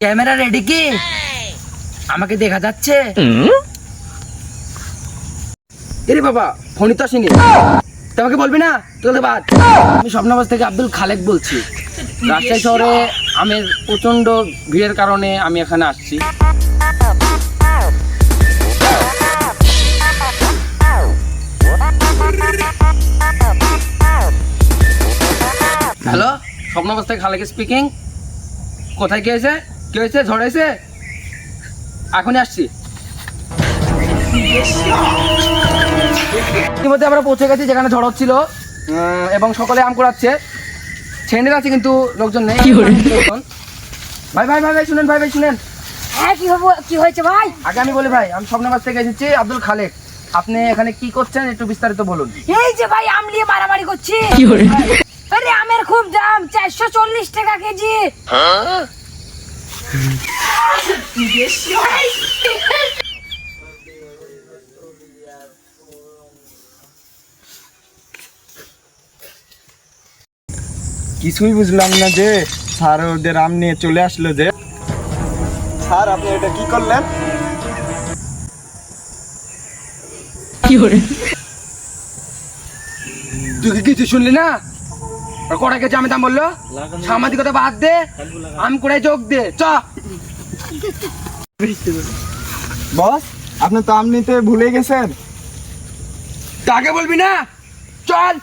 Camera ready কি? আমাকে দেখা যাচ্ছে? এরে বাবা, ফোনই তো আসেনি। তোমাকে বলবি না তোদের বাদ। আমি স্বপ্নাবাস থেকে আব্দুল খালেক বলছি। রাজশাহী শহরে আমের প্রচন্ড ভিড়ের কারণে আমি এখানে আসছি। হ্যালো, স্বপ্নাবাস থেকে খালেক স্পিকিং। কোথায় কি হয়েছে? কি হয়েছে? ঝড় হয়েছে? এখনই আসছি। ইতিমধ্যে আমরা পৌঁছে গেছি যেখানে ঝড় হচ্ছিল এবং সকলে আম কুড়াচ্ছে। ছেড়ে আছে কিন্তু লোকজন নেই। ভাই ভাই ভাই ভাই শুনেন, ভাই ভাই শুনেন। হ্যাঁ, কি হয়েছে ভাই? আগে আমি বলি ভাই, আমি স্বপ্নাবাস থেকে এসেছি আব্দুল খালেক। আপনি এখানে কি করছেন একটু বিস্তারিত বলুন। এই যে ভাই, আম নিয়ে মারামারি করছি। আরে আমের খুব দাম, 440 টাকা কেজি। কিছুই বুঝলাম না যে স্যার ওদের আম নিয়ে চলে আসলো যে। স্যার আপনি এটা কি করলেন? তুই কি কিছু শুনলি না? কড়া কেজি আমি দাম বললো, সাংবাদিকতা বাদ দে, আম কুড়াই যোগ দে। চ বস, আপনি তো আম নিতে ভুলে গেছেন। তাকে বলবি না, চল।